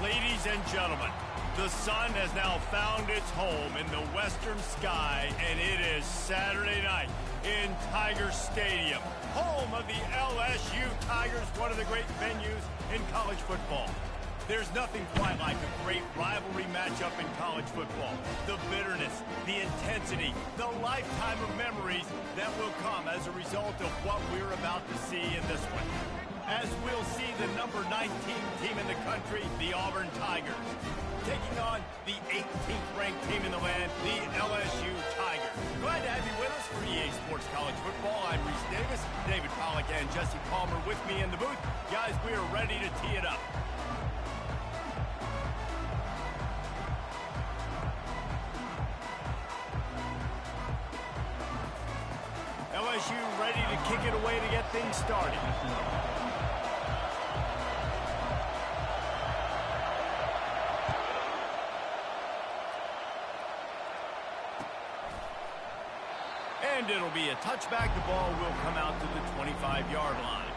Ladies and gentlemen, the sun has now found its home in the western sky, and it is Saturday night in Tiger Stadium, home of the LSU Tigers, one of the great venues in college football. There's nothing quite like a great rivalry matchup in college football. The bitterness, the intensity, the lifetime of memories that will come as a result of what we're about to see in this one. As we'll see the number 19 team in the country, the Auburn Tigers, taking on the 18th ranked team in the land, the LSU Tigers. Glad to have you with us for EA Sports College Football. I'm Reese Davis, David Pollack and Jesse Palmer with me in the booth. Guys, we are ready to tee it up. LSU ready to kick it away to get things started. And it'll be a touchback. The ball will come out to the 25-yard line.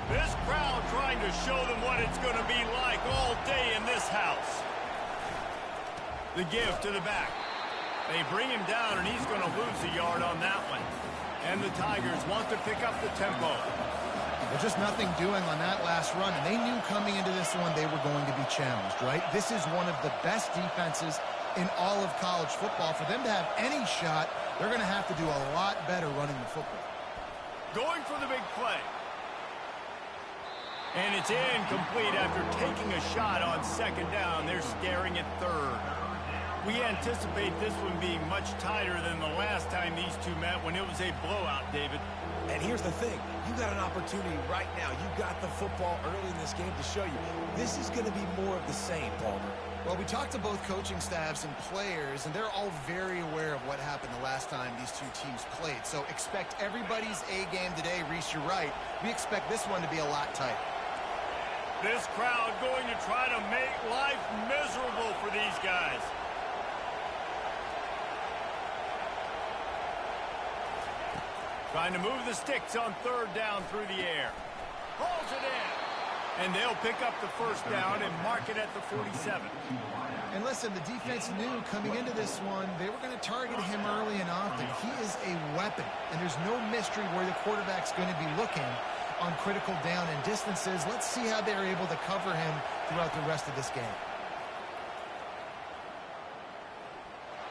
This crowd trying to show them what it's going to be like all day in this house. The give to the back. They bring him down, and he's going to lose a yard on that one. And the Tigers want to pick up the tempo. Well, just nothing doing on that last run, and they knew coming into this one they were going to be challenged, right? This is one of the best defenses in all of college football. For them to have any shot, they're going to have to do a lot better running the football. Going for the big play. And it's incomplete after taking a shot on second down. They're staring at third. We anticipate this one being much tighter than the last time these two met when it was a blowout, David. And here's the thing. You got an opportunity right now. You got the football early in this game to show you. This is going to be more of the same, Palmer. Well, we talked to both coaching staffs and players, and they're all very aware of what happened the last time these two teams played. So expect everybody's A game today. Reese, you're right. We expect this one to be a lot tighter. This crowd going to try to make life miserable for these guys. Trying to move the sticks on third down through the air. Pulls it in. And they'll pick up the first down and mark it at the 47. And listen, the defense knew coming into this one, they were going to target him early and often. He is a weapon, and there's no mystery where the quarterback's going to be looking on critical down and distances. Let's see how they're able to cover him throughout the rest of this game.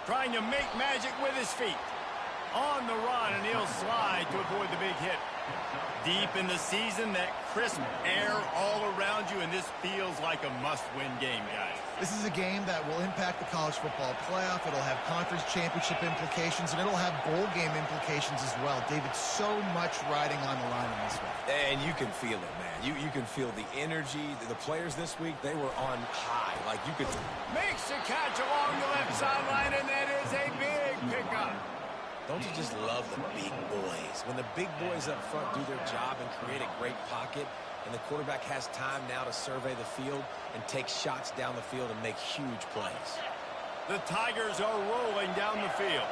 Trying to make magic with his feet. On the run, and he'll slide to avoid the big hit. Deep in the season, that crisp air all around you, and this feels like a must-win game, guys. This is a game that will impact the college football playoff. It'll have conference championship implications, and it'll have bowl game implications as well. David, so much riding on the line in this one. And you can feel it, man. You can feel the energy. The players this week, they were on high. Like you could... Makes a catch along the left sideline, and that is a big pickup. Don't you just love the big boys? When the big boys up front do their job and create a great pocket, and the quarterback has time now to survey the field and take shots down the field and make huge plays. The Tigers are rolling down the field.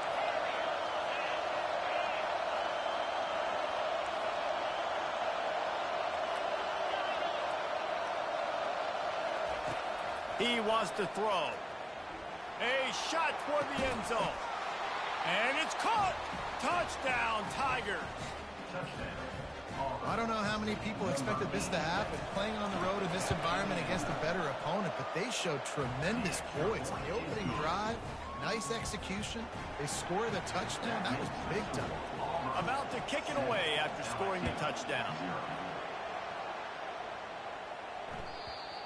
He wants to throw. A shot toward the end zone. And it's caught. Touchdown, Tigers. I don't know how many people expected this to happen, playing on the road in this environment against a better opponent, but they showed tremendous poise. On the opening drive, nice execution. They scored a touchdown. That was big time. About to kick it away after scoring the touchdown.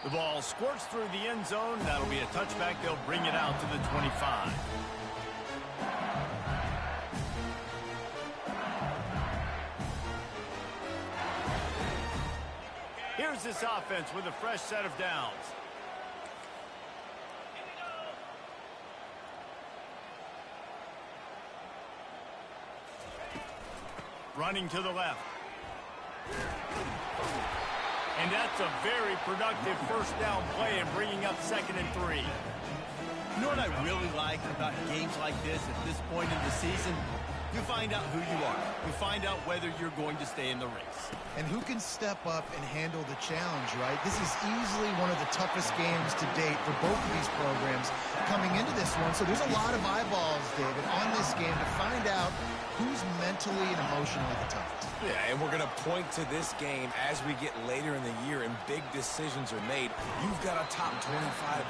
The ball squirts through the end zone. That'll be a touchback. They'll bring it out to the 25. Here's this offense with a fresh set of downs. Running to the left. And that's a very productive first down play and bringing up 2nd and 3. You know what I really like about games like this at this point in the season? You find out who you are. You find out whether you're going to stay in the race. And who can step up and handle the challenge, right? This is easily one of the toughest games to date for both of these programs coming into this one. So there's a lot of eyeballs, David, on this game to find out who's mentally and emotionally the toughest. Yeah, and we're going to point to this game as we get later in the year and big decisions are made. You've got a top 25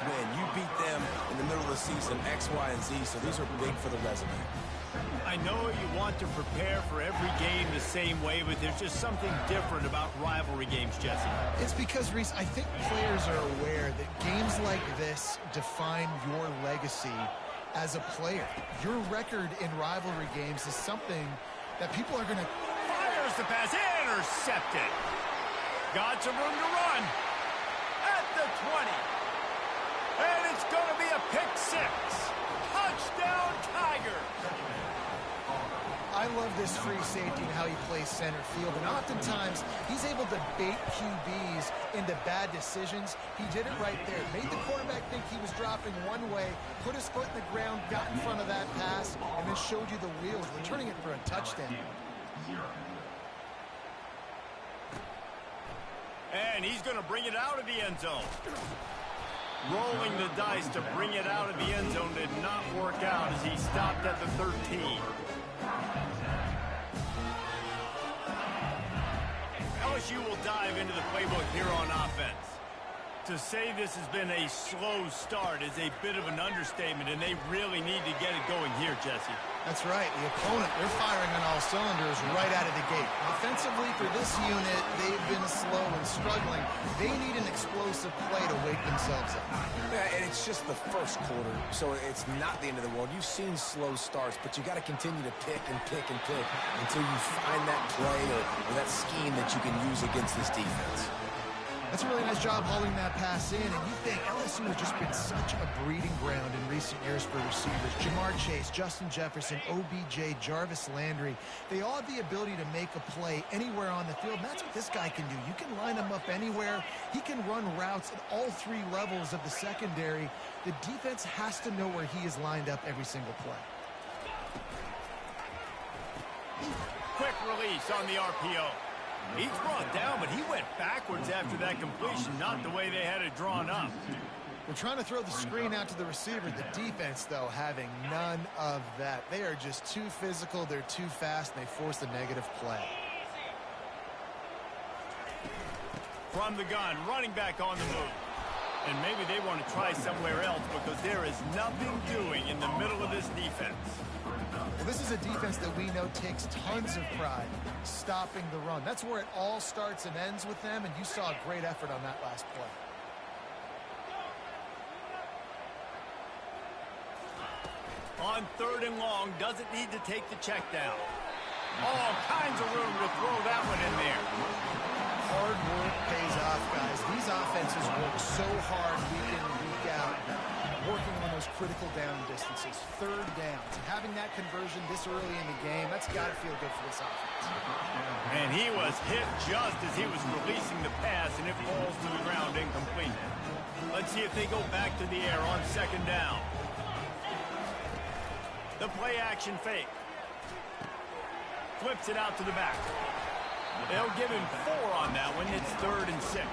win. You beat them in the middle of the season, X, Y, and Z, so these are big for the resume. I know you want to prepare for every game the same way, but there's just something different about rivalry games, Jesse. It's because, Reese, I think players are aware that games like this define your legacy as a player. Your record in rivalry games is something that people are going to... Fires the pass, intercepted. Got some room to run at the 20. And it's going to be a pick six. Touchdown, Tigers. I love this free safety and how he plays center field, and oftentimes he's able to bait QBs into bad decisions. He did it right there. Made the quarterback think he was dropping one way, put his foot in the ground, got in front of that pass, and then showed you the wheels, returning it for a touchdown. And he's going to bring it out of the end zone. Rolling the dice to bring it out of the end zone did not work out as he stopped at the 13. LSU will dive into the playbook here on offense. To say this has been a slow start is a bit of an understatement, and they really need to get it going here, Jesse. That's right. The opponent, they're firing on all cylinders right out of the gate. Offensively, for this unit, they've been slow and struggling. They need an explosive play to wake themselves up. Yeah, and it's just the first quarter, so it's not the end of the world. You've seen slow starts, but you got to continue to pick and pick and pick until you find that play or that scheme that you can use against this defense. That's a really nice job holding that pass in, and you think LSU has just been such a breeding ground in recent years for receivers. Jamar Chase, Justin Jefferson, OBJ, Jarvis Landry, they all have the ability to make a play anywhere on the field, and that's what this guy can do. You can line him up anywhere. He can run routes at all three levels of the secondary. The defense has to know where he is lined up every single play. Quick release on the RPO. He's brought down, but he went backwards after that completion, not the way they had it drawn up. They're trying to throw the screen out to the receiver. The defense, though, having none of that. They are just too physical, they're too fast, and they force a negative play. From the gun, running back on the move. And maybe they want to try somewhere else because there is nothing doing in the middle of this defense. Well, this is a defense that we know takes tons of pride stopping the run. That's where it all starts and ends with them, and you saw a great effort on that last play. On 3rd and long, doesn't need to take the check down. All kinds of room to throw that one in there. Hard work pays off, guys. These offenses work so hard week in and week out, working on those critical down distances, 3rd downs. And having that conversion this early in the game, that's got to feel good for this offense. And he was hit just as he was releasing the pass, and it falls to the ground incomplete. Let's see if they go back to the air on 2nd down. The play action fake. Flips it out to the back. They'll give him 4 on that one. It's 3rd and 6.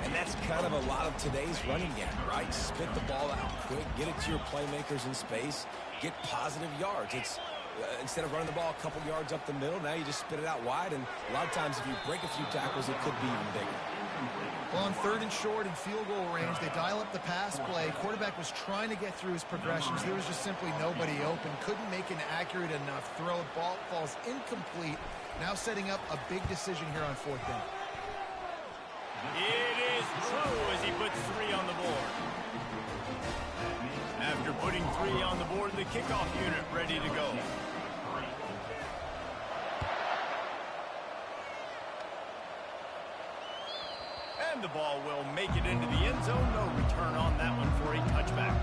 And that's kind of a lot of today's running game, right? Spit the ball out quick, get it to your playmakers in space, get positive yards. It's instead of running the ball a couple yards up the middle, now you just spit it out wide, and a lot of times if you break a few tackles, it could be even bigger. Well, on 3rd and short and field goal range, they dial up the pass play. Quarterback was trying to get through his progressions. There was just simply nobody open. Couldn't make an accurate enough throw. Ball falls incomplete. Now setting up a big decision here on 4th down. It is true as he puts 3 on the board. After putting 3 on the board, the kickoff unit ready to go. And the ball will make it into the end zone. No return on that one for a touchback.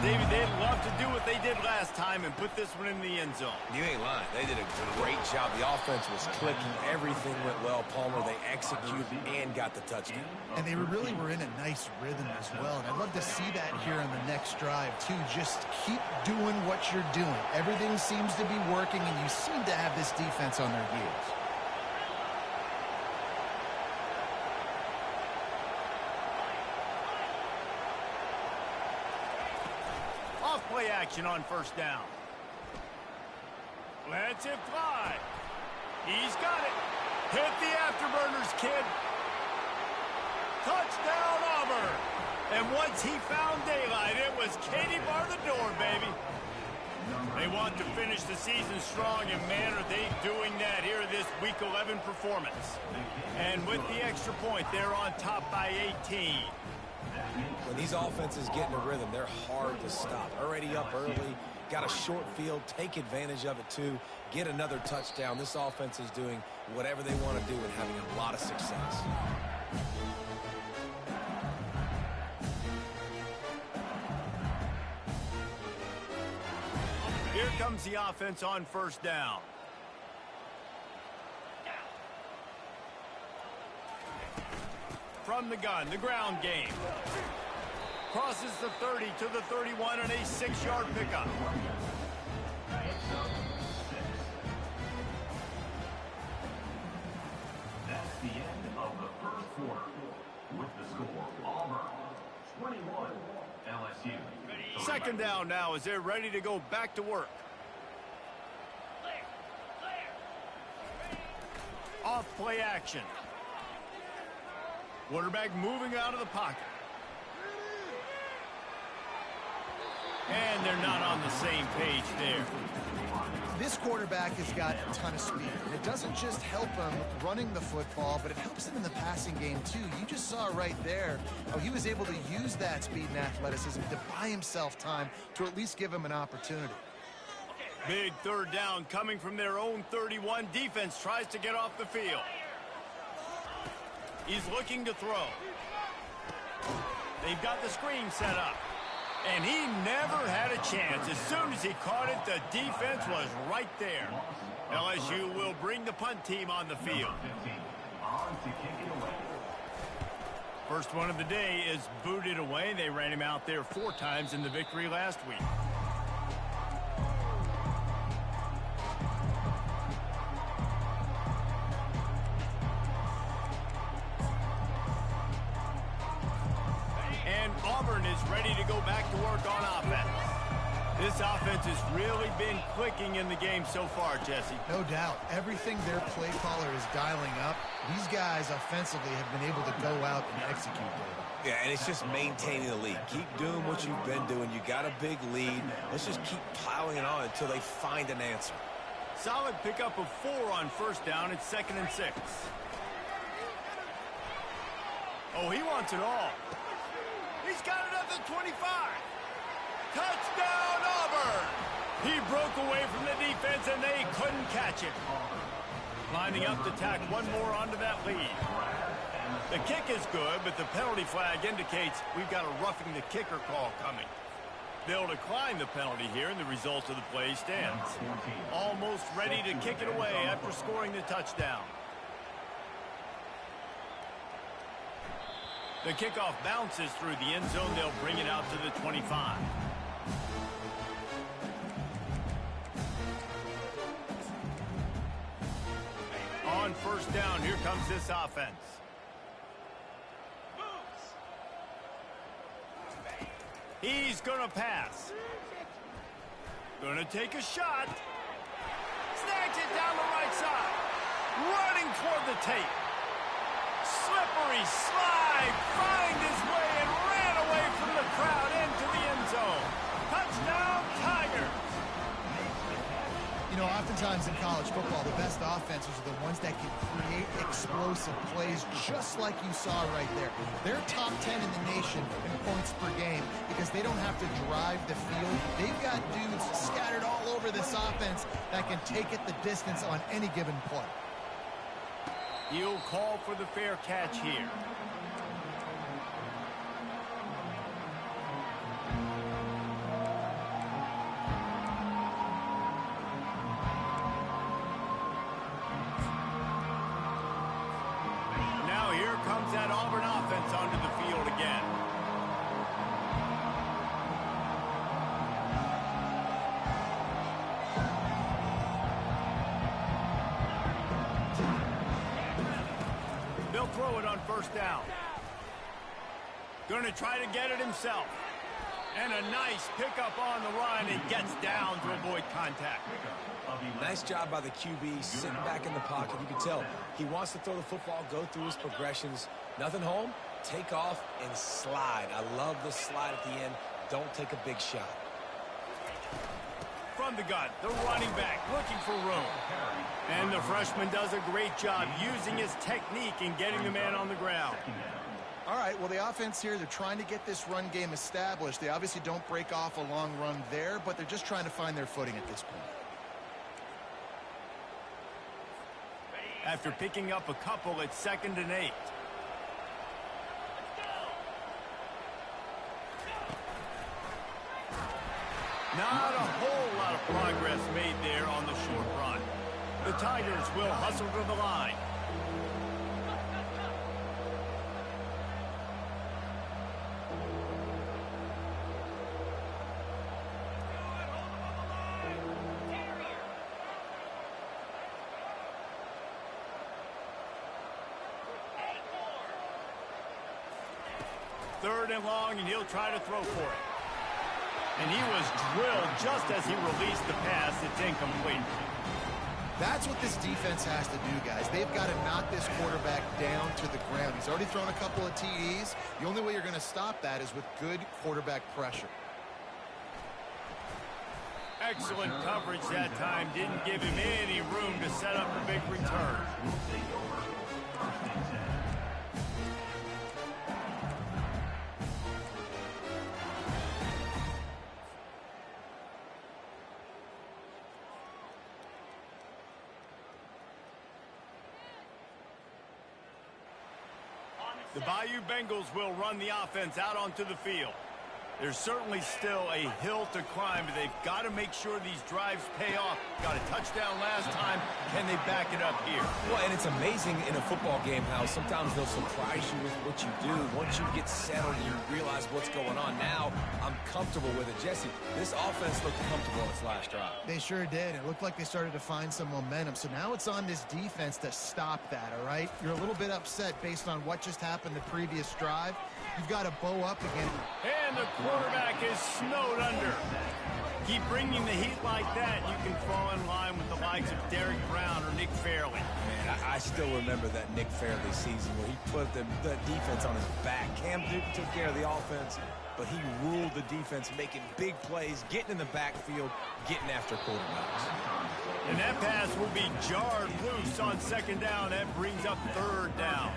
David, they'd love to do what they did last time and put this one in the end zone. You ain't lying. They did a great job. The offense was clicking. Everything went well, Palmer. They executed and got the touchdown. And they really were in a nice rhythm as well. And I'd love to see that here on the next drive, too. Just keep doing what you're doing. Everything seems to be working, and you seem to have this defense on their heels. Play action on first down. Lets it fly. He's got it. Hit the afterburners, kid. Touchdown, Auburn. And once he found daylight, it was Katie bar the door, baby. They want to finish the season strong, and man, are they doing that here in this Week 11 performance. And with the extra point, they're on top by 18. When these offenses get in a rhythm, they're hard to stop. Already up early, got a short field, take advantage of it too, get another touchdown. This offense is doing whatever they want to do and having a lot of success. Here comes the offense on first down. From the gun, the ground game. Crosses the 30 to the 31 and a 6-yard pickup. That's the end of the first quarter. With the score, Auburn 21, LSU. Second down now as they're ready to go back to work. Off play action. Quarterback moving out of the pocket. And they're not on the same page there. This quarterback has got a ton of speed. And it doesn't just help him running the football, but it helps him in the passing game, too. You just saw right there how he was able to use that speed and athleticism to buy himself time to at least give him an opportunity. Big third down coming from their own 31. Defense tries to get off the field. He's looking to throw. They've got the screen set up. And he never had a chance. As soon as he caught it, the defense was right there. LSU will bring the punt team on the field. First one of the day is booted away. They ran him out there 4 times in the victory last week. And Auburn is ready to go back to work on offense. This offense has really been clicking in the game so far, Jesse. No doubt. Everything their play caller is dialing up, these guys offensively have been able to go out and execute it. Yeah, and it's just maintaining the lead. Keep doing what you've been doing. You got a big lead. Let's just keep piling it on until they find an answer. Solid pickup of 4 on first down. It's 2nd and 6. Oh, he wants it all. He's got it at the 25. Touchdown, Auburn! He broke away from the defense, and they couldn't catch him. Lining up to tack one more onto that lead. The kick is good, but the penalty flag indicates we've got a roughing the kicker call coming. They'll decline the penalty here, and the result of the play stands. Almost ready to kick it away after scoring the touchdown. The kickoff bounces through the end zone. They'll bring it out to the 25. On first down, here comes this offense. He's going to pass. Going to take a shot. Snags it down the right side. Running toward the tape. Slippery slide. Find his way and ran away from the crowd into the end zone. Touchdown, Tigers. You know, oftentimes in college football, the best offenses are the ones that can create explosive plays, just like you saw right there. They're top 10 in the nation in points per game because they don't have to drive the field. They've got dudes scattered all over this offense that can take it the distance on any given play. He'll call for the fair catch here. throw it on first down. Going to try to get it himself. And a nice pickup on the run and gets down to avoid contact. Nice job by the QB sitting back in the pocket. You can tell he wants to throw the football, go through his progressions. Nothing home, take off and slide. I love the slide at the end. Don't take a big shot. From the gun, the running back looking for room. And the freshman does a great job using his technique and getting the man on the ground. All right, well, the offense here, they're trying to get this run game established. They obviously don't break off a long run there, but they're just trying to find their footing at this point. After picking up a couple, it's 2nd and 8. Not a whole lot of progress made there on the short run. The Tigers will hustle to the line. Third and long, and he'll try to throw for it. And he was drilled just as he released the pass. It's incomplete. That's what this defense has to do, guys. They've got to knock this quarterback down to the ground. He's already thrown a couple of TDs. The only way you're going to stop that is with good quarterback pressure. Excellent coverage that time. Didn't give him any room to set up a big return. The Bayou Bengals will run the offense out onto the field. There's certainly still a hill to climb, but they've got to make sure these drives pay off. Got a touchdown last time. Can they back it up here? Well, and it's amazing in a football game how sometimes they'll surprise you with what you do. Once you get settled and you realize what's going on, now I'm comfortable with it. Jesse, this offense looked comfortable in its last drive. They sure did. It looked like they started to find some momentum. So now it's on this defense to stop that, all right? You're a little bit upset based on what just happened the previous drive. You've got to bow up again. And the quarterback is snowed under. Keep bringing the heat like that, you can fall in line with the likes of Derek Brown or Nick Fairley. Man, I still remember that Nick Fairley season where he put the defense on his back. Cam Newton took care of the offense, but he ruled the defense, making big plays, getting in the backfield, getting after quarterbacks. And that pass will be jarred loose on 2nd down. That brings up 3rd down.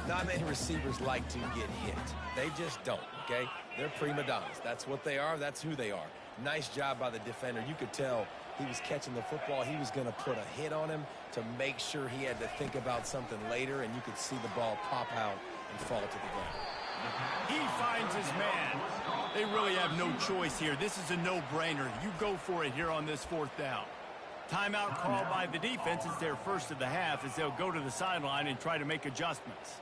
Not many receivers like to get hit. They just don't, okay? They're prima donnas. That's what they are. That's who they are. Nice job by the defender. You could tell he was catching the football. He was going to put a hit on him to make sure he had to think about something later, and you could see the ball pop out and fall to the ground. He finds his man. They really have no choice here. This is a no-brainer. You go for it here on this 4th down. Timeout called by the defense is their first of the half as they'll go to the sideline and try to make adjustments.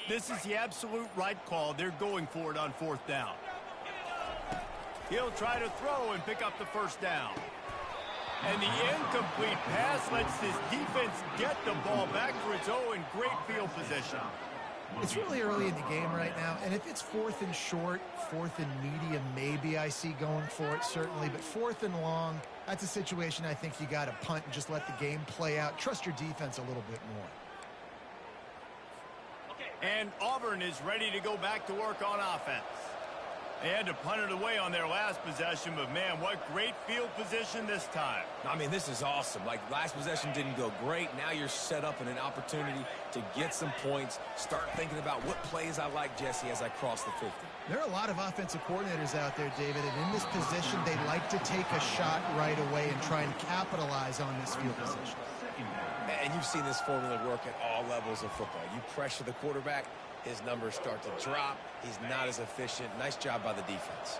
This is the absolute right call. They're going for it on 4th down. He'll try to throw and pick up the 1st down. And the incomplete pass lets this defense get the ball back for its own. Great field position. It's really early in the game right now, and if it's 4th and short, 4th and medium, maybe I see going for it, certainly. But 4th and long, that's a situation I think you got to punt and just let the game play out. Trust your defense a little bit more. And Auburn is ready to go back to work on offense. They had to punt it away on their last possession, but man, what great field position this time. I mean, this is awesome. Like, last possession didn't go great. Now you're set up in an opportunity to get some points. Start thinking about what plays I like, Jesse, as I cross the 50. There are a lot of offensive coordinators out there, David, and in this position, they like to take a shot right away and try and capitalize on this field position. And you've seen this formula work at all levels of football. You pressure the quarterback, his numbers start to drop. He's not as efficient. Nice job by the defense.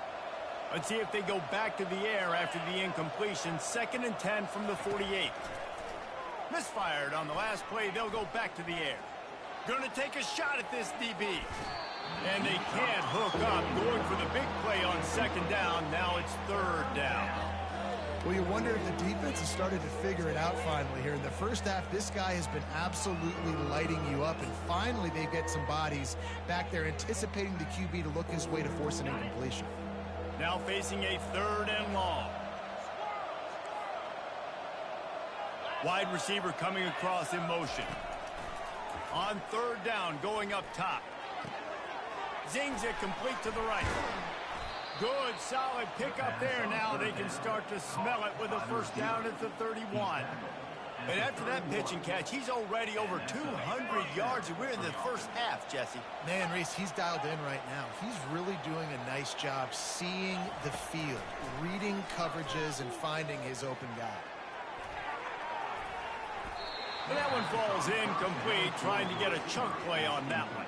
Let's see if they go back to the air after the incompletion. 2nd and 10 from the 48. Misfired on the last play. They'll go back to the air. Gonna take a shot at this DB. And they can't hook up. Going for the big play on second down. Now it's third down. Well, you wonder if the defense has started to figure it out finally here. In the first half, this guy has been absolutely lighting you up, and finally they get some bodies back there anticipating the QB to look his way to force an incompletion. Now facing a third and long. Wide receiver coming across in motion. On third down, going up top. Zings it complete to the right. Good, solid pickup there. Now they can start to smell it with a first down at the 31. And after that pitch and catch, he's already over 200 yards, and we're in the first half, Jesse. Man, Reese, he's dialed in right now. He's really doing a nice job seeing the field, reading coverages, and finding his open guy. And that one falls incomplete, trying to get a chunk play on that one.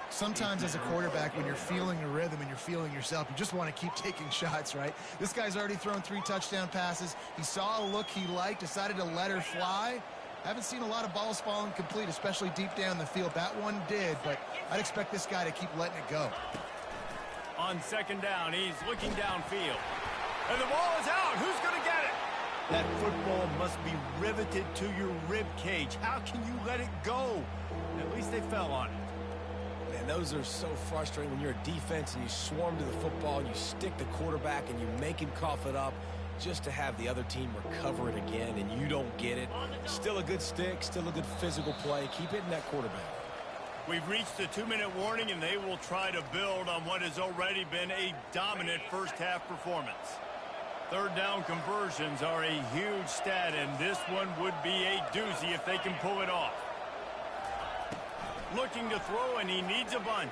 Sometimes as a quarterback, when you're feeling a rhythm and you're feeling yourself, you just want to keep taking shots, right? This guy's already thrown 3 touchdown passes. He saw a look he liked, decided to let her fly. Haven't seen a lot of balls falling complete, especially deep down the field. That one did, but I'd expect this guy to keep letting it go. On second down, he's looking downfield. And the ball is out. Who's going to get it? That football must be riveted to your rib cage. How can you let it go? At least they fell on it. Man, those are so frustrating when you're a defense and you swarm to the football and you stick the quarterback and you make him cough it up just to have the other team recover it again and you don't get it. Still a good stick, still a good physical play. Keep hitting that quarterback. We've reached the 2-minute warning, and they will try to build on what has already been a dominant first-half performance. Third down conversions are a huge stat, and this one would be a doozy if they can pull it off. Looking to throw, and he needs a bunch.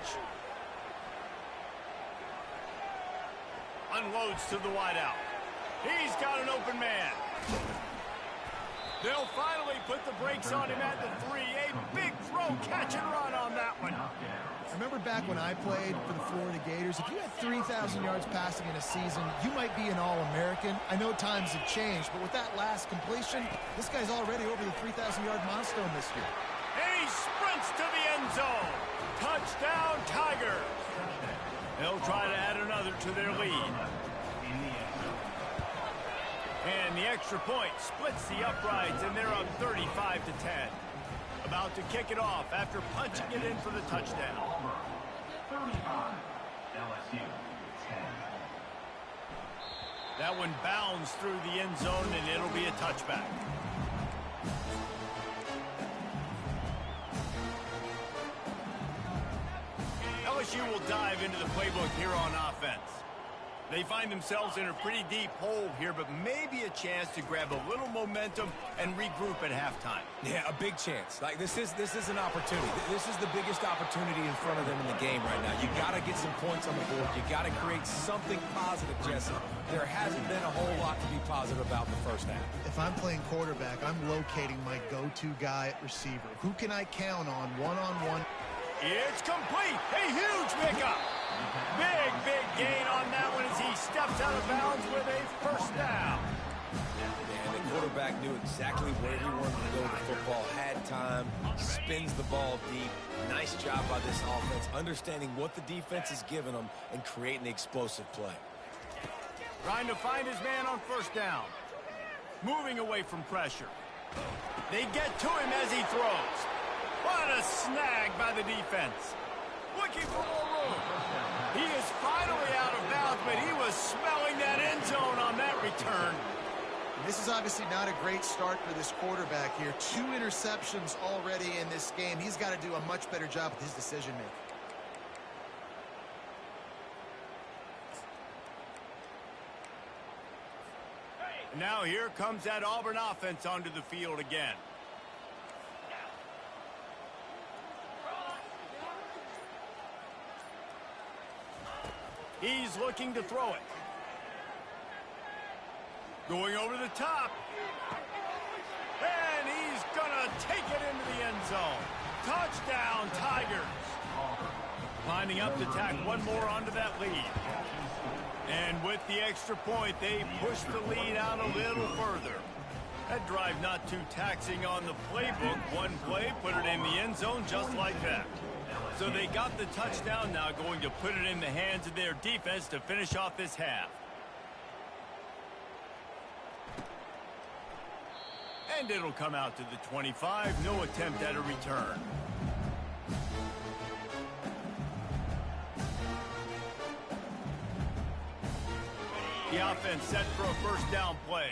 Unloads to the wideout. He's got an open man. They'll finally put the brakes on him at the 3. A big throw, catch and run on that one. Remember back when I played for the Florida Gators, if you had 3,000 yards passing in a season, you might be an All-American. I know times have changed, but with that last completion, this guy's already over the 3,000-yard milestone this year. And he sprints to the end zone. Touchdown, Tigers. They'll try to add another to their lead. And the extra point splits the uprights, and they're up 35-10. About to kick it off after punching it in for the touchdown. 35, LSU 10. That one bounds through the end zone, and it'll be a touchback. LSU will dive into the playbook here on offense. They find themselves in a pretty deep hole here, but maybe a chance to grab a little momentum and regroup at halftime. Yeah, a big chance. Like this is an opportunity. This is the biggest opportunity in front of them in the game right now. You got to get some points on the board. You got to create something positive, Jesse. There hasn't been a whole lot to be positive about in the first half. If I'm playing quarterback, I'm locating my go-to guy at receiver. Who can I count on one-on-one? It's complete. A huge pickup. Big gain on that one as he steps out of bounds with a first down. And the quarterback knew exactly where he wanted to go with the football, had time, spins the ball deep. Nice job by this offense, understanding what the defense is giving them and creating the explosive play. Trying to find his man on first down. Moving away from pressure. They get to him as he throws. What a snag by the defense. Looking for more room. He is finally out of bounds, but he was smelling that end zone on that return. This is obviously not a great start for this quarterback here. 2 interceptions already in this game. He's got to do a much better job with his decision-making. Now here comes that Auburn offense onto the field again. He's looking to throw it. Going over the top. And he's going to take it into the end zone. Touchdown, Tigers. Lining up to tack one more onto that lead. And with the extra point, they push the lead out a little further. That drive not too taxing on the playbook. One play, put it in the end zone just like that. So they got the touchdown, now going to put it in the hands of their defense to finish off this half. And it'll come out to the 25. No attempt at a return. The offense set for a first down play.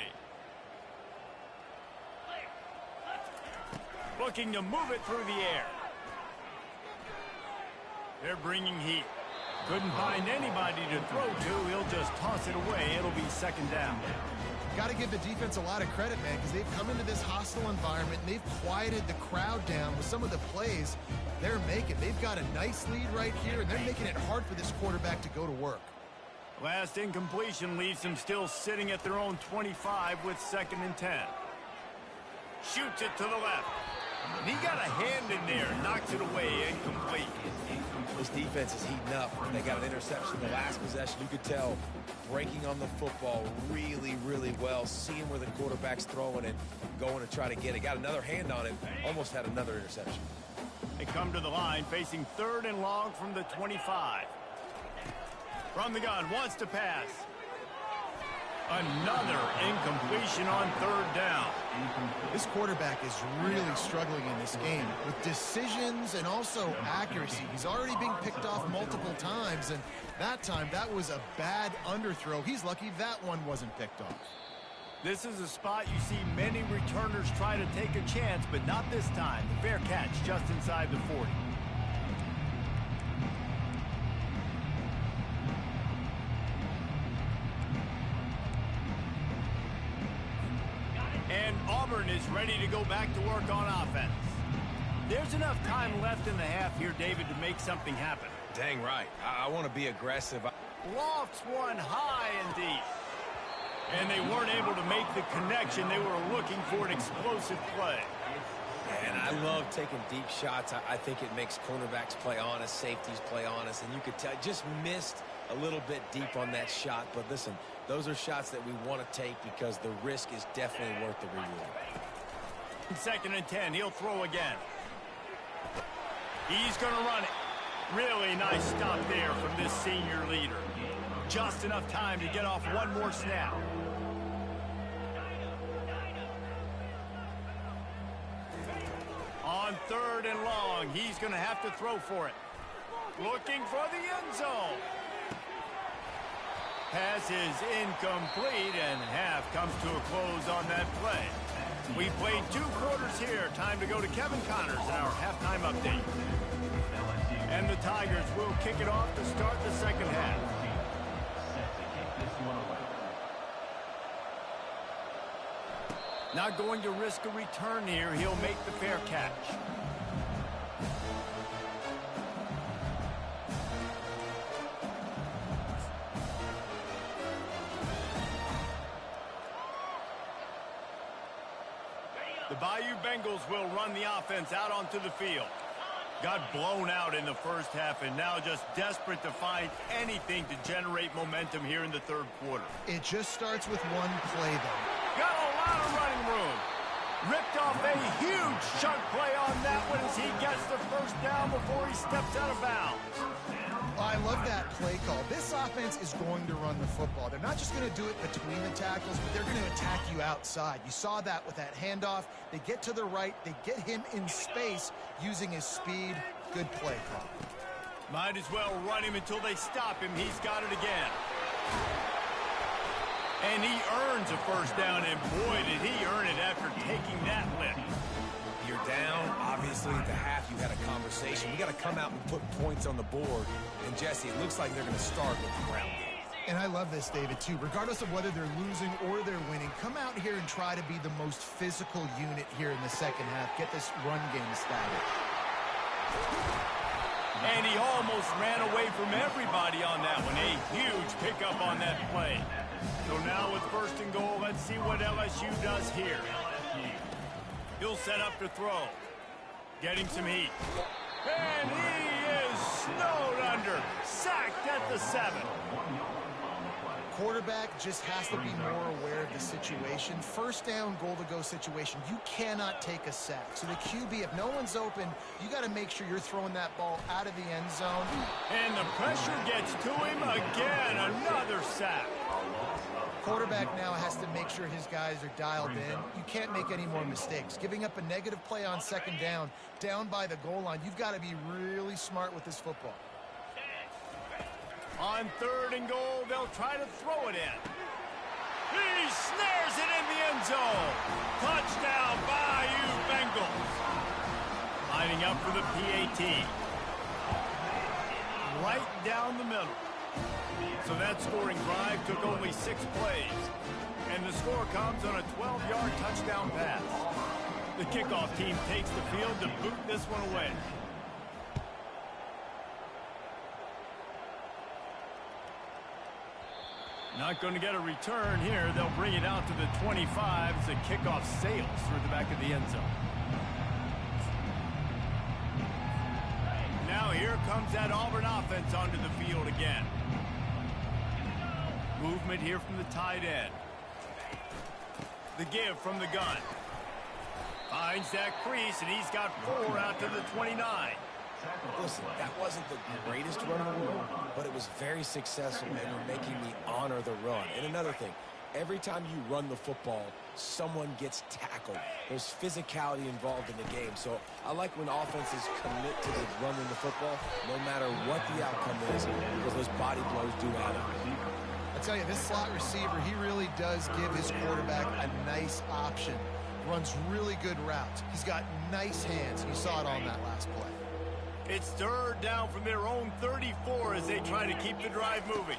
Looking to move it through the air. They're bringing heat. Couldn't find anybody to throw to. He'll just toss it away. It'll be second down. Got to give the defense a lot of credit, man, because they've come into this hostile environment and they've quieted the crowd down with some of the plays they're making. They've got a nice lead right here, and they're making it hard for this quarterback to go to work. Last incompletion leaves them still sitting at their own 25 with 2nd and 10. Shoots it to the left. He got a hand in there, knocks it away, incomplete. This defense is heating up. They got an interception the last possession. You could tell breaking on the football really, really well, seeing where the quarterback's throwing it, going to try to get it. Got another hand on it, almost had another interception. They come to the line, facing 3rd and long from the 25. From the gun, wants to pass. Another incompletion on 3rd down. This quarterback is really struggling in this game with decisions and also accuracy. He's already being picked off multiple times, and that time that was a bad underthrow. He's lucky that one wasn't picked off. This is a spot you see many returners try to take a chance, but not this time. The fair catch just inside the 40. And Auburn is ready to go back to work on offense. There's enough time left in the half here, David, to make something happen. Dang right. I want to be aggressive. Lofts one high and deep. And they weren't able to make the connection. They were looking for an explosive play. And I love taking deep shots. I think it makes cornerbacks play honest, safeties play honest. And you could tell, just missed a little bit deep on that shot. But listen, those are shots that we want to take because the risk is definitely worth the reward. 2nd and 10, he'll throw again. He's going to run it. Really nice stop there from this senior leader. Just enough time to get off one more snap. On 3rd and long, he's going to have to throw for it. Looking for the end zone. Pass is incomplete, and half comes to a close on that play. We played 2 quarters here. Time to go to Kevin Connors in our halftime update. And the Tigers will kick it off to start the second half. Not going to risk a return here. He'll make the fair catch. The Bayou Bengals will run the offense out onto the field. Got blown out in the first half and now just desperate to find anything to generate momentum here in the 3rd quarter. It just starts with one play, though. Got a lot of running room. Ripped off a huge chunk play on that one as he gets the first down before he steps out of bounds. I love that play call. This offense is going to run the football. They're not just going to do it between the tackles, but they're going to attack you outside. You saw that with that handoff. They get to the right. They get him in space using his speed. Good play call. Might as well run him until they stop him. He's got it again. And he earns a first down, and boy, did he earn it after taking that lift. You're down. Obviously, at the half, you had a conversation. We got to come out and put points on the board. And, Jesse, it looks like they're going to start with the ground game. And I love this, David, too. Regardless of whether they're losing or they're winning, come out here and try to be the most physical unit here in the second half. Get this run game started. And he almost ran away from everybody on that one. A huge pickup on that play. So now with 1st and goal, let's see what LSU does here. He'll set up to throw. Getting some heat. And he is snowed under. Sacked at the 7. quarterback just has to be more aware of the situation. First down, goal-to-go situation. You cannot take a sack. So the QB, if no one's open, you got to make sure you're throwing that ball out of the end zone. And the pressure gets to him again. Another sack. Quarterback now has to make sure his guys are dialed in. You can't make any more mistakes. Giving up a negative play on second down by the goal line, you've got to be really smart with this football. On 3rd and goal, they'll try to throw it in. He snares it in the end zone. Touchdown, Bayou Bengals. Lining up for the PAT. Right down the middle. So that scoring drive took only 6 plays. And the score comes on a 12-yard touchdown pass. The kickoff team takes the field to boot this one away. Not going to get a return here. They'll bring it out to the 25 as the kickoff sails through the back of the end zone. Now here comes that Auburn offense onto the field again. Movement here from the tight end. The give from the gun. Finds that crease, and he's got 4 out to the 29. Listen, that wasn't the greatest run in the world, but it was very successful, and you're making me honor the run. And another thing, every time you run the football, someone gets tackled. There's physicality involved in the game. So I like when offenses commit to the running the football, no matter what the outcome is, because those body blows do add up. I tell you, this slot receiver, he really does give his quarterback a nice option. Runs really good routes. He's got nice hands. You saw it on that last play. It's 3rd down from their own 34 as they try to keep the drive moving.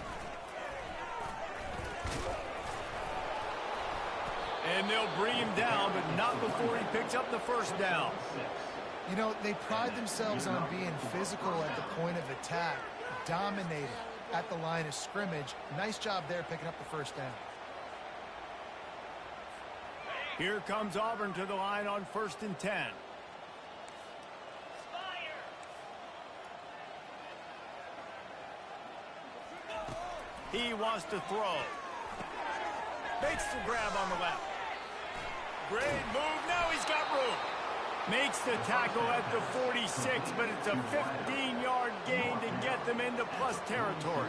And they'll bring him down, but not before he picks up the first down. You know, they pride themselves on being physical at the point of attack, dominating at the line of scrimmage. Nice job there picking up the first down. Here comes Auburn to the line on 1st and 10. He wants to throw. Makes the grab on the left. Great move. Now he's got room. Makes the tackle at the 46, but it's a 15-yard gain to get them into plus territory.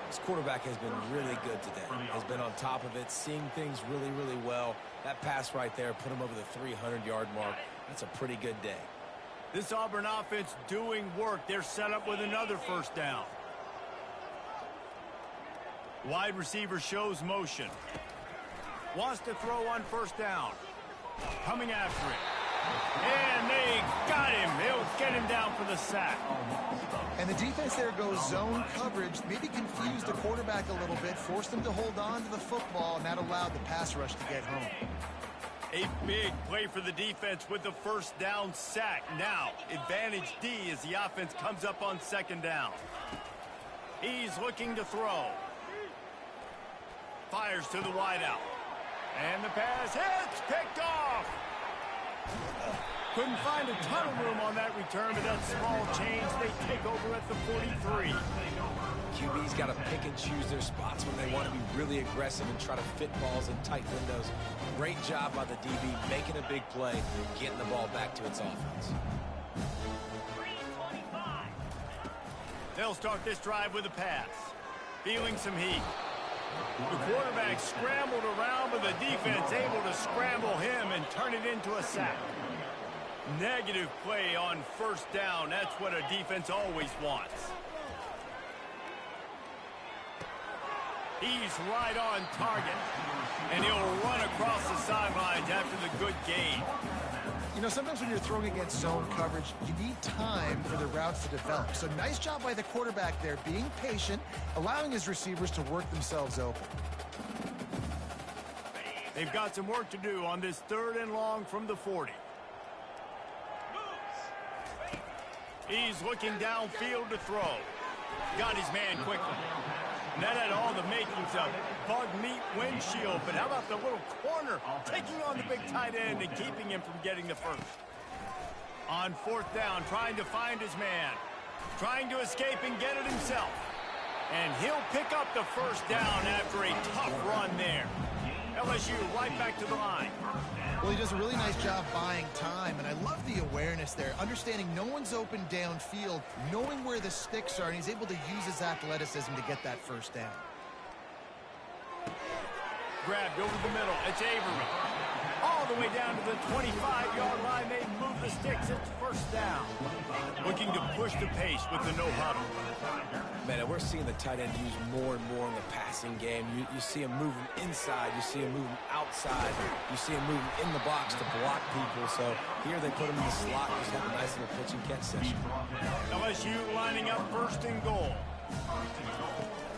This quarterback has been really good today. Has been on top of it, seeing things really, really well. That pass right there put him over the 300-yard mark. That's a pretty good day. This Auburn offense doing work. They're set up with another first down. Wide receiver shows motion. Wants to throw on 1st down. Coming after him. And they got him. They'll get him down for the sack. And the defense there goes zone coverage. Maybe confused the quarterback a little bit. Forced him to hold on to the football, and that allowed the pass rush to get home. A big play for the defense with the 1st down sack. Now, advantage D as the offense comes up on 2nd down. He's looking to throw. Fires to the wideout. And the pass hits, picked off. Couldn't find a ton of room on that return, but that small change, they take over at the 43. QB's got to pick and choose their spots when they want to be really aggressive and try to fit balls in tight windows. Great job by the DB, making a big play, getting the ball back to its offense. They'll start this drive with a pass. Feeling some heat. The quarterback scrambled around, but the defense able to scramble him and turn it into a sack. Negative play on 1st down. That's what a defense always wants. He's right on target. And he'll run across the sidelines after the good gain. You know, sometimes when you're throwing against zone coverage, you need time for the routes to develop. So nice job by the quarterback there, being patient, allowing his receivers to work themselves open. They've got some work to do on this 3rd and long from the 40. He's looking downfield to throw. Got his man quickly. And that had all the makings of bug meat windshield. But how about the little corner taking on the big tight end and keeping him from getting the first? On 4th down, trying to find his man. Trying to escape and get it himself. And he'll pick up the first down after a tough run there. LSU right back to the line. Well, he does a really nice job buying time, and I love the awareness there, understanding no one's open downfield, knowing where the sticks are, and he's able to use his athleticism to get that first down. Grabbed over the middle. It's Avery. All the way down to the 25-yard line. They move the sticks. It's first down. Looking to push the pace with the no huddle. Man, we're seeing the tight end used more and more in the passing game. You see him moving inside. You see him moving outside. You see him moving in the box to block people. So here they put him in the slot. Just have a nice little pitch and catch session. LSU lining up first and goal.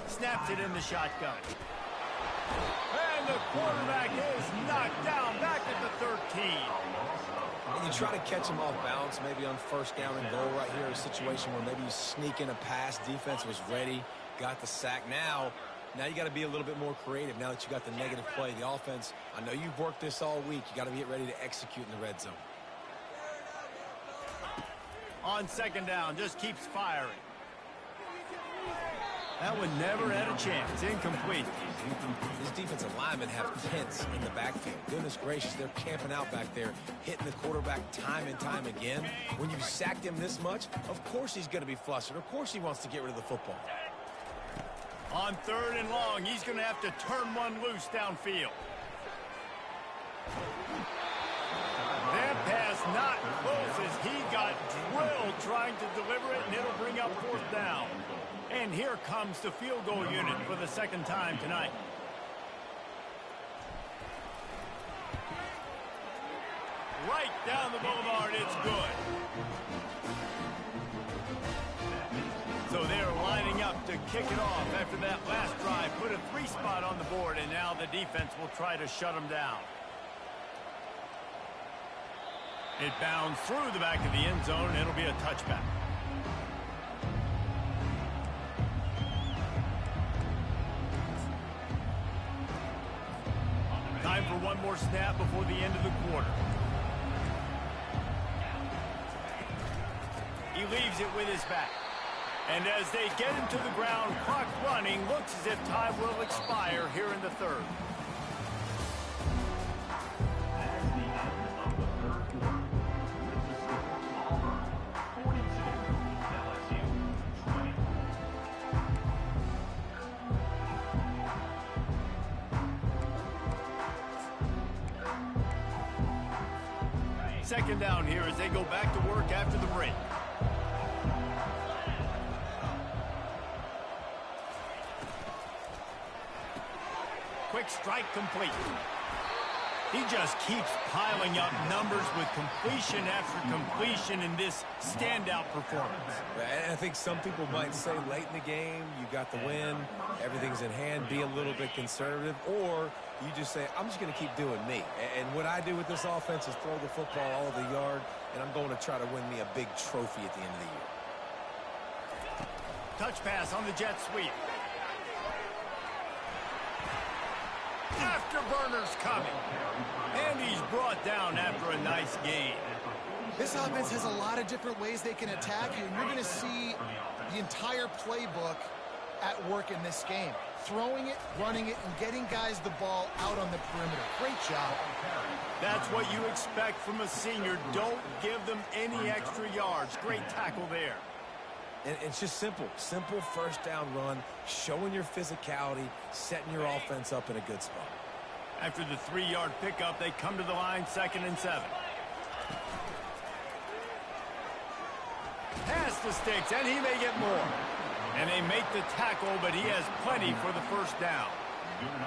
Snaps it in the shotgun. And the quarterback is knocked down back at the 13. And you try to catch him off balance, maybe on first down and goal right here, a situation where maybe you sneak in a pass. Defense was ready, got the sack. Now you got to be a little bit more creative now that you got the negative play. The offense, I know you've worked this all week. You got to get ready to execute in the red zone. On second down, just keeps firing. That one never had a chance. Incomplete. These defensive linemen have tents in the backfield. Goodness gracious, they're camping out back there, hitting the quarterback time and time again. When you've sacked him this much, of course he's going to be flustered. Of course he wants to get rid of the football. On third and long, he's going to have to turn one loose downfield. That pass not close as he got drilled trying to deliver it, and it'll bring up fourth down. And here comes the field goal unit for the second time tonight. Right down the boulevard, it's good. So they're lining up to kick it off after that last drive. Put a 3-spot on the board, and now the defense will try to shut them down. It bounds through the back of the end zone, and it'll be a touchback. Time for one more snap before the end of the quarter. He leaves it with his back. And as they get him to the ground, clock running, looks as if time will expire here in the third. That's the end of the third quarter. With the score, Auburn 42, LSU 20. Second down here as they go back to work after the break. Quick strike complete. He just keeps piling up numbers with completion after completion in this standout performance. And I think some people might say late in the game, you got the win, everything's in hand, be a little bit conservative, or you just say, I'm just going to keep doing me. And what I do with this offense is throw the football all over the yard, and I'm going to try to win me a big trophy at the end of the year. Touch pass on the jet sweep. Afterburner's coming. And he's brought down after a nice gain. This offense has a lot of different ways they can attack you, and you're going to see the entire playbook at work in this game. Throwing it, running it, and getting guys the ball out on the perimeter. Great job. That's what you expect from a senior. Don't give them any extra yards. Great tackle there. And it's just simple first down run, showing your physicality, setting your offense up in a good spot. After the 3-yard pickup, they come to the line, 2nd and 7. Pass the sticks, and he may get more. And they make the tackle, but he has plenty for the first down.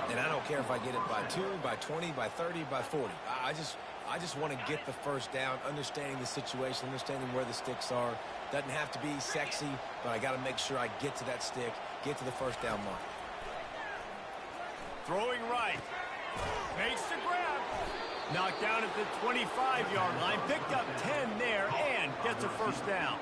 And I don't care if I get it by 2, by 20, by 30, by 40. I just want to get the first down, understanding the situation, understanding where the sticks are. Doesn't have to be sexy, but I got to make sure I get to that stick, get to the first down mark. Throwing right. Makes the grab. Knocked down at the 25-yard line. Picked up 10 there and gets a first down.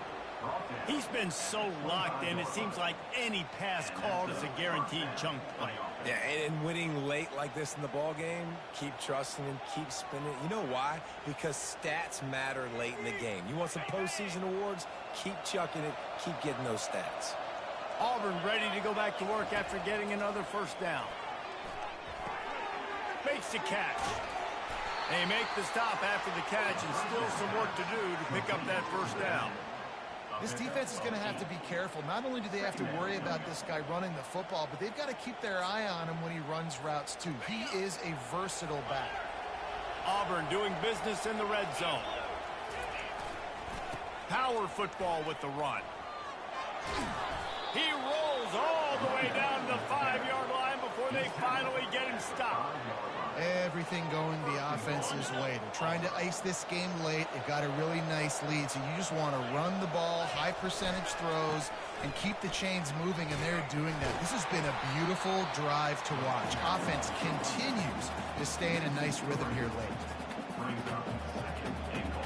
He's been so locked in, it seems like any pass called is a guaranteed chunk play. Yeah, and winning late like this in the ball game, keep trusting him, keep spinning. You know why? Because stats matter late in the game. You want some postseason awards? Keep chucking it, keep getting those stats. Auburn ready to go back to work after getting another first down. Makes the catch. They make the stop after the catch, and still some work to do to pick up that first down. This defense is going to have to be careful. Not only do they have to worry about this guy running the football, but they've got to keep their eye on him when he runs routes too. He is a versatile back. Auburn doing business in the red zone. Power football with the run. He rolls all the way down to the 5-yard line before they finally get him stopped. Everything going the offense's way. They're trying to ice this game late. They've got a really nice lead, so you just want to run the ball, high percentage throws, and keep the chains moving, and they're doing that. This has been a beautiful drive to watch. Offense continues to stay in a nice rhythm here late. Brings up second and goal.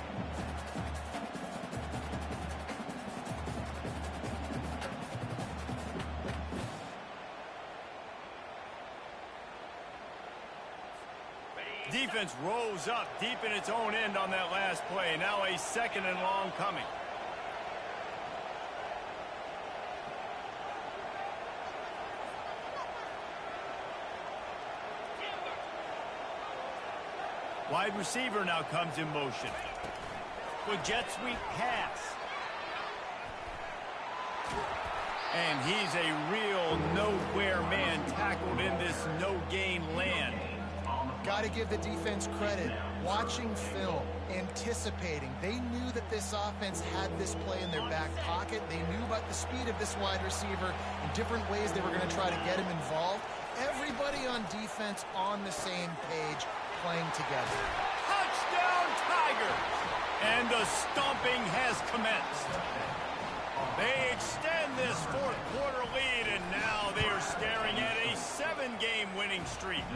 Defense rose up deep in its own end on that last play. Now a second and long coming. Wide receiver now comes in motion. With jet sweep pass. And he's a real nowhere man tackled in this no-gain land. Got to give the defense credit. Watching film, anticipating. They knew that this offense had this play in their back pocket. They knew about the speed of this wide receiver and different ways they were going to try to get him involved. Everybody on defense on the same page, playing together. Touchdown, Tigers! And the stomping has commenced. They extend this fourth quarter lead, and now they are staring at a 7-game winning streak.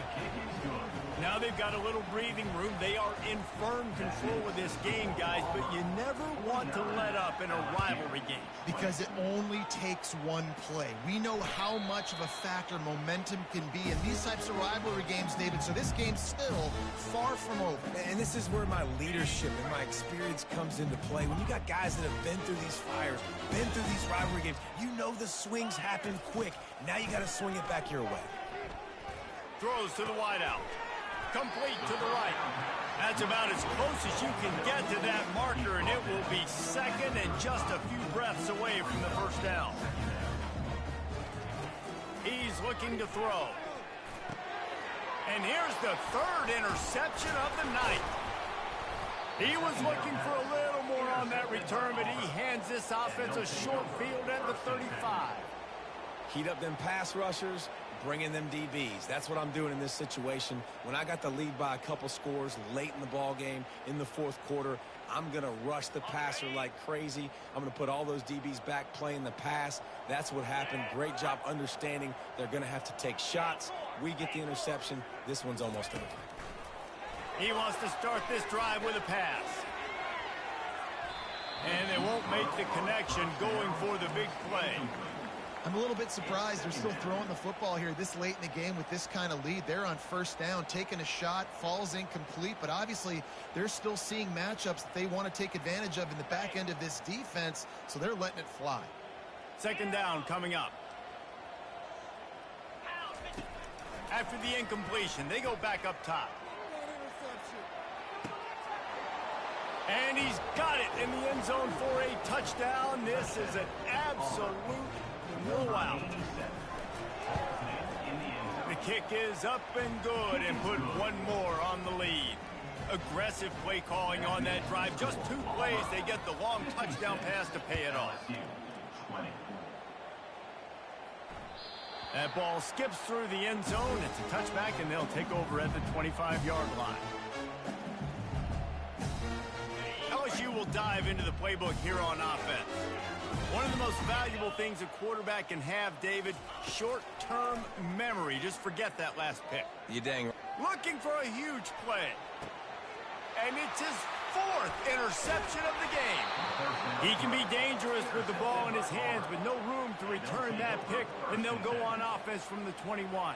Now they've got a little breathing room. They are in firm control of this game, guys, but you never want to let up in a rivalry game. Because it only takes one play. We know how much of a factor momentum can be in these types of rivalry games, David, so this game's still far from over. And this is where my leadership and my experience comes into play. When you got guys that have been through these fires, been through these rivalry games, you know the swings happen quick. Now you got to swing it back your way. Throws to the wideout. Complete to the right. That's about as close as you can get to that marker, and it will be second and just a few breaths away from the first down. He's looking to throw. And here's the third interception of the night. He was looking for a little more on that return, but he hands this offense a short field at the 35. Heat up them pass rushers, bring in them DBs. That's what I'm doing in this situation. When I got the lead by a couple scores late in the ball game, in the fourth quarter, I'm going to rush the passer like crazy. I'm going to put all those DBs back playing the pass. That's what happened. Great job understanding they're going to have to take shots. We get the interception. This one's almost over. He wants to start this drive with a pass. And they won't make the connection going for the big play. I'm a little bit surprised they're still throwing the football here this late in the game with this kind of lead. They're on first down, taking a shot, falls incomplete, but obviously they're still seeing matchups that they want to take advantage of in the back end of this defense, so they're letting it fly. Second down coming up. After the incompletion, they go back up top. And he's got it in the end zone for a touchdown. This is an absolute blowout. The kick is up and good, and put one more on the lead. Aggressive play calling on that drive. Just 2 plays, they get the long touchdown pass to pay it off. That ball skips through the end zone. It's a touchback, and they'll take over at the 25-yard line. LSU will dive into the playbook here on offense. One of the most valuable things a quarterback can have, David, short-term memory. Just forget that last pick. You dang. Looking for a huge play. And it's his 4th interception of the game. He can be dangerous with the ball in his hands, but no room to return that pick, and they'll go on offense from the 21.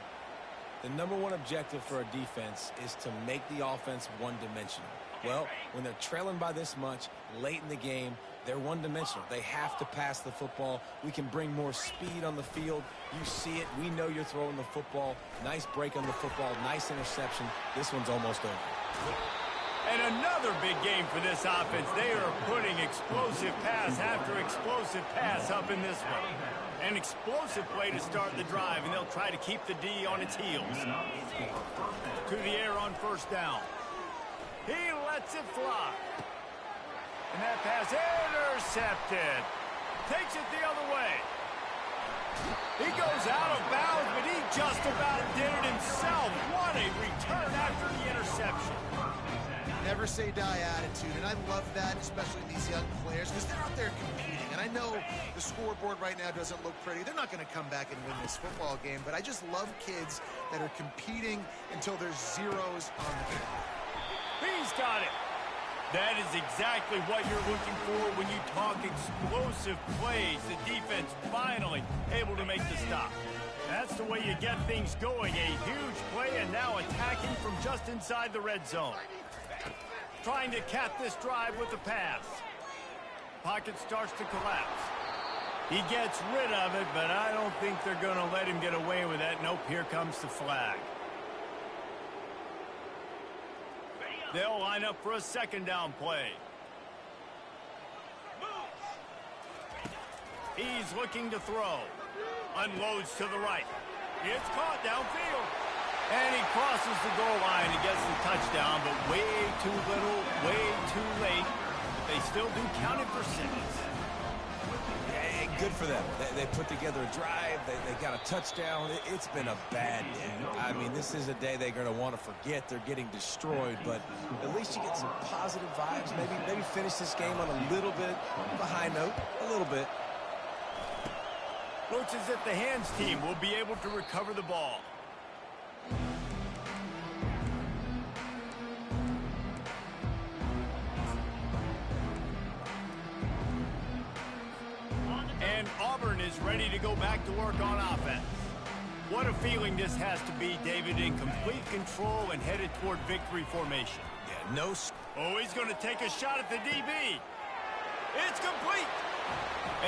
The #1 objective for a defense is to make the offense one-dimensional. Well, when they're trailing by this much late in the game, they're one-dimensional. They have to pass the football. We can bring more speed on the field. You see it. We know you're throwing the football. Nice break on the football. Nice interception. This one's almost over. And another big game for this offense. They are putting explosive pass after explosive pass up in this one. An explosive play to start the drive, and they'll try to keep the D on its heels. To the air on first down. He lets it fly. And that pass intercepted. Takes it the other way. He goes out of bounds, but he just about did it himself. What a return after the interception. Never say die attitude, and I love that, especially these young players, because they're out there competing. And I know the scoreboard right now doesn't look pretty. They're not going to come back and win this football game, but I just love kids that are competing until there's zeros on the field. He's got it. That is exactly what you're looking for when you talk explosive plays. The defense finally able to make the stop. That's the way you get things going. A huge play, and now attacking from just inside the red zone. Trying to cap this drive with a pass. Pocket starts to collapse. He gets rid of it, but I don't think they're going to let him get away with that. Nope, here comes the flag. They'll line up for a second down play. He's looking to throw. Unloads to the right. It's caught downfield. And he crosses the goal line and gets the touchdown, but way too little, way too late. They still do count it for 6. Hey, good for them. They put together a drive. They got a touchdown. It's been a bad day. I mean, this is a day they're going to want to forget. They're getting destroyed, but at least you get some positive vibes. Maybe finish this game on a little bit of a high note, a little bit. Looks as if the hands team will be able to recover the ball. And Auburn is ready to go back to work on offense. What a feeling this has to be, David, in complete control and headed toward victory formation. Yeah, no. Oh, he's going to take a shot at the DB. It's complete.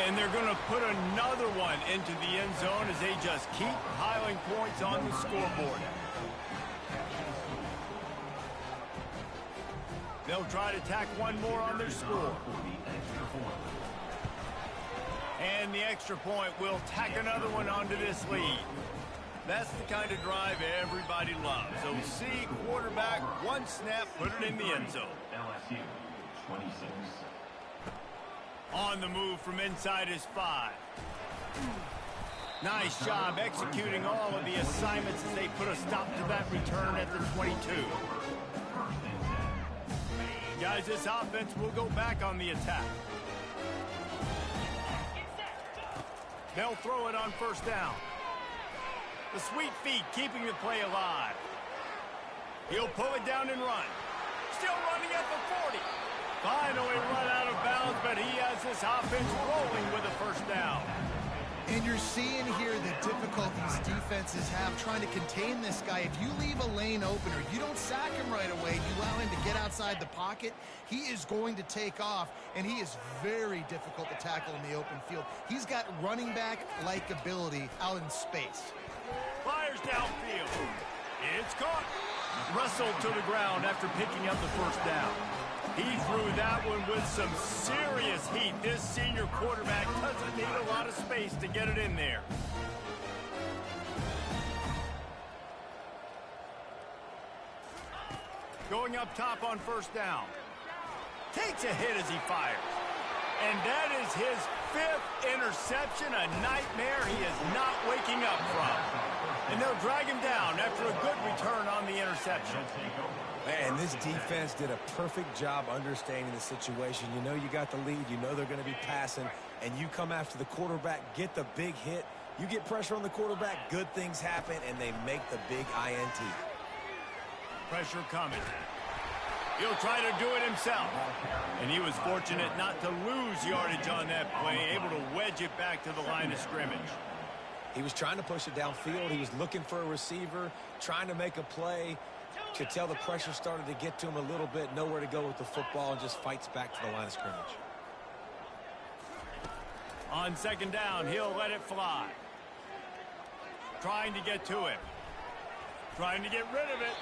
And they're going to put another one into the end zone as they just keep piling points on the scoreboard. They'll try to tack one more on their score. And the extra point will tack another one onto this lead. That's the kind of drive everybody loves. OC, quarterback, one snap, put it in the end zone. LSU 26. On the move from inside his 5. Nice job executing all of the assignments as they put a stop to that return at the 22. Guys, this offense will go back on the attack. They'll throw it on first down. The sweet feet keeping the play alive. He'll pull it down and run. Still running at the 40. Finally run out of bounds, but he has this offense rolling with a first down. And you're seeing here the difficulties defenses have trying to contain this guy. If you leave a lane open or you don't sack him right away, you allow him to get outside the pocket, he is going to take off, and he is very difficult to tackle in the open field. He's got running back-like ability out in space. Fires downfield. It's caught. Wrestled to the ground after picking up the first down. He threw that one with some serious heat. This senior quarterback doesn't need a lot of space to get it in there. Going up top on first down. Takes a hit as he fires. And that is his 5th interception, a nightmare he is not waking up from. And they'll drag him down after a good return on the interception. Man, this defense did a perfect job understanding the situation. You know you got the lead. You know they're going to be passing. And you come after the quarterback, get the big hit. You get pressure on the quarterback, good things happen, and they make the big INT. Pressure coming. He'll try to do it himself. And he was fortunate not to lose yardage on that play, able to wedge it back to the line of scrimmage. He was trying to push it downfield. He was looking for a receiver, trying to make a play. Could tell the pressure started to get to him a little bit, nowhere to go with the football, and just fights back to the line of scrimmage. On second down, he'll let it fly. Trying to get to it. Trying to get rid of it.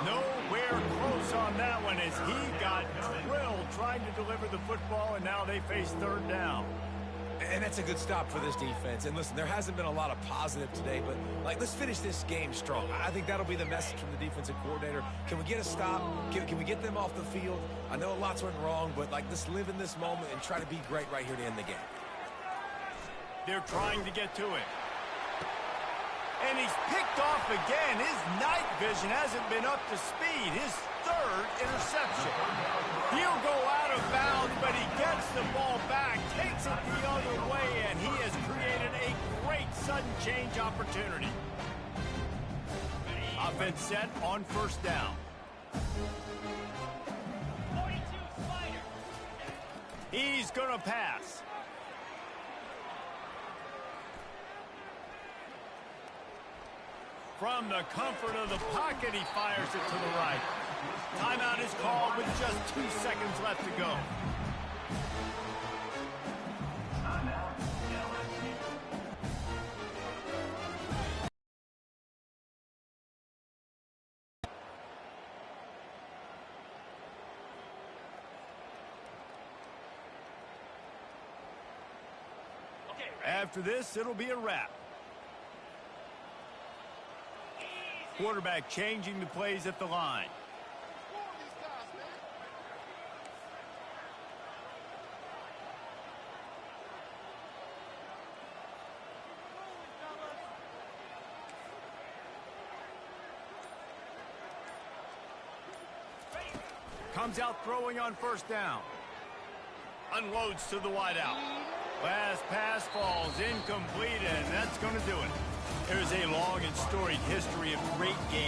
Nowhere close on that one as he got drilled trying to deliver the football, and now they face third down. And that's a good stop for this defense. And listen, there hasn't been a lot of positive today, but let's finish this game strong. I think that'll be the message from the defensive coordinator. Can we get a stop? Can we get them off the field? I know lots went wrong, but let's live in this moment and try to be great right here to end the game. They're trying to get to it. And he's picked off again. His night vision hasn't been up to speed. His third interception. He'll go out of bounds, but he gets the ball back, takes it the other way, and he has created a great sudden change opportunity. Offense set on first down. 42 Spider. He's going to pass. From the comfort of the pocket, he fires it to the right. Timeout is called with just 2 seconds left to go. Timeout, LSU. After this, it'll be a wrap. Quarterback changing the plays at the line. Comes out throwing on first down. Unloads to the wideout. Last pass falls incomplete, and that's going to do it. There's a long and storied history of great games.